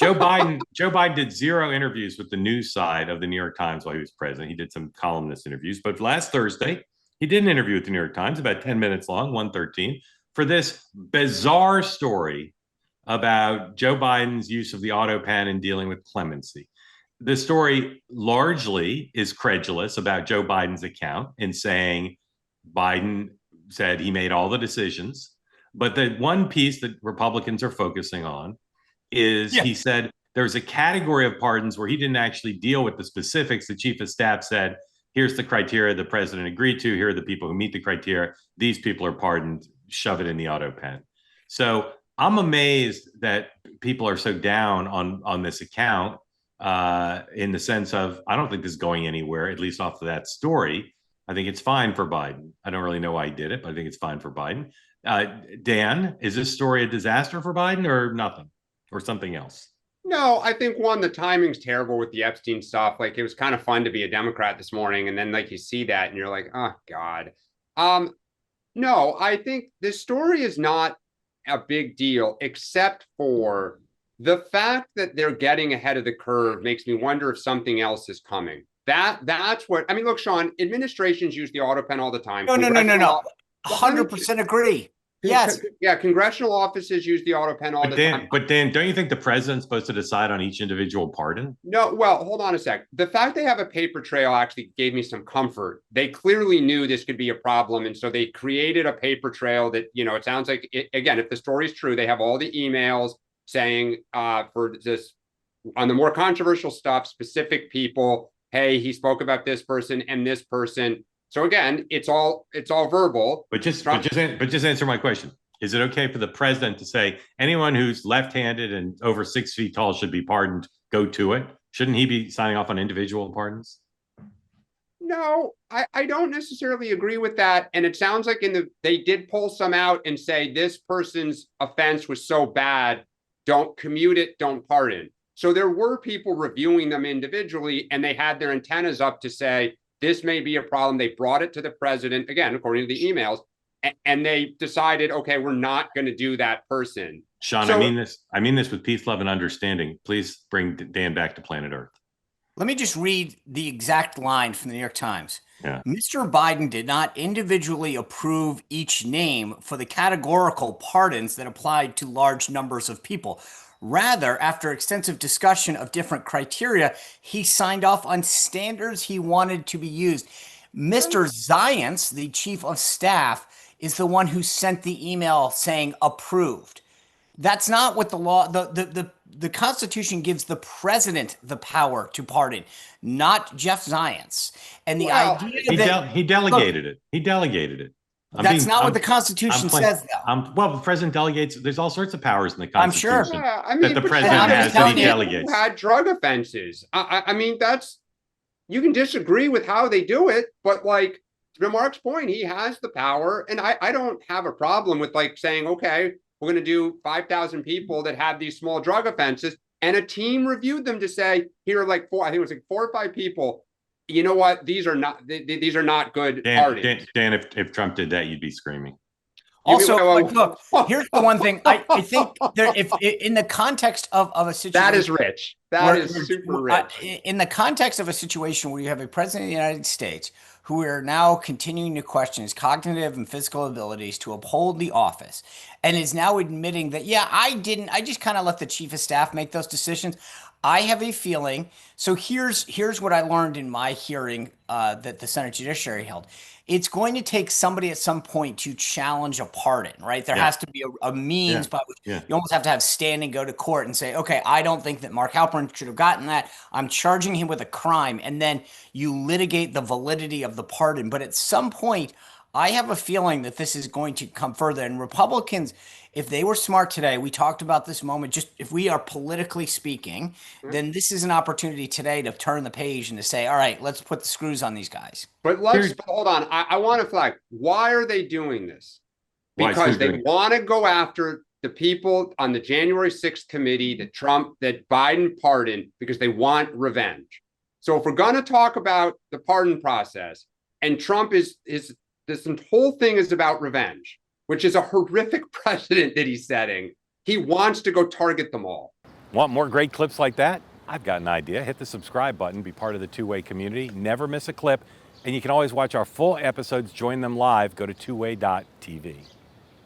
Joe Biden did zero interviews with the news side of the New York Times while he was president. He did some columnist interviews, but last Thursday he did an interview with the New York Times, about 10 minutes long, 113, for this bizarre story about Joe Biden's use of the Autopen in dealing with clemency. The story largely is credulous about Joe Biden's account in saying Biden said he made all the decisions. But the one piece that Republicans are focusing on is he said there's a category of pardons where he didn't actually deal with the specifics. The chief of staff said, here's the criteria the president agreed to. Here are the people who meet the criteria. These people are pardoned. Shove it in the Autopen. So I'm amazed that people are so down on this account in the sense of, I don't think this is going anywhere, at least off of that story. I think it's fine for Biden. I don't really know why he did it, but I think it's fine for Biden. Dan, is this story a disaster for Biden or nothing, or something else? No, I think one, the timing's terrible with the Epstein stuff. Like, it was kind of fun to be a Democrat this morning, and then like you see that and you're like, oh God. No, I think this story is not a big deal, except for the fact that they're getting ahead of the curve makes me wonder if something else is coming. That's what I mean. Look, Sean, administrations use the Autopen all the time. No. 100% agree. Yes. Yeah, congressional offices use the Autopen all the time. But Dan, don't you think the president's supposed to decide on each individual pardon? No, well, hold on a sec. The fact they have a paper trail actually gave me some comfort. They clearly knew this could be a problem, and so they created a paper trail that, it sounds like, again, if the story is true, they have all the emails saying for this, on the more controversial stuff, specific people, hey, he spoke about this person and this person. So again, it's all verbal. But just answer my question. Is it okay for the president to say anyone who's left-handed and over 6 feet tall should be pardoned? Go to it. Shouldn't he be signing off on individual pardons? No, I don't necessarily agree with that. And it sounds like they did pull some out and say this person's offense was so bad, don't commute it, don't pardon. So there were people reviewing them individually, and they had their antennas up to say, this may be a problem. They brought it to the president, again, according to the emails, and they decided, okay, we're not going to do that person. Sean, so, I mean this with peace, love, and understanding. Please bring Dan back to planet Earth. Let me just read the exact line from the New York Times. Yeah. Mr. Biden did not individually approve each name for the categorical pardons that applied to large numbers of people. Rather, after extensive discussion of different criteria, he signed off on standards he wanted to be used. Mr. Zients, the chief of staff, is the one who sent the email saying approved. That's not what the law, the Constitution gives the president the power to pardon, not Jeff Zients. And the idea that he delegated it. He delegated it. That's not what the Constitution says, though. Well, the president delegates. There's all sorts of powers in the Constitution. I'm sure. Yeah, I mean, that the president has that he delegates. Had drug offenses. I mean, you can disagree with how they do it, but like to Mark's point, he has the power, and I don't have a problem with like saying, okay, we're going to do 5,000 people that have these small drug offenses, and a team reviewed them to say, here are like I think it was like 4 or 5 people. You know what? These are not good parties. Dan, if Trump did that, you'd be screaming. Also, look, here's the one thing I think if in the context of a situation that is rich, that is super rich. In the context of a situation where you have a president of the United States who are now continuing to question his cognitive and physical abilities to uphold the office, and is now admitting that, yeah, I just kind of let the chief of staff make those decisions. I have a feeling. So here's what I learned in my hearing that the Senate Judiciary held. It's going to take somebody at some point to challenge a pardon, right? There has to be a means by which you almost have to have standing, go to court and say, okay, I don't think that Mark Halperin should have gotten that. I'm charging him with a crime. And then you litigate the validity of the pardon. But at some point, I have a feeling that this is going to come further. And Republicans, if they were smart today, we talked about this moment, just if we are politically speaking, then this is an opportunity today to turn the page and to say, all right, let's put the screws on these guys. But hold on. I want to flag. Why are they doing this? Because they want to go after the people on the January 6th committee that Biden pardoned because they want revenge. So if we're going to talk about the pardon process, and Trump this whole thing is about revenge, which is a horrific precedent that he's setting. He wants to go target them all. Want more great clips like that? I've got an idea. Hit the subscribe button, be part of the two-way community, never miss a clip, and you can always watch our full episodes, join them live, go to twoway.tv.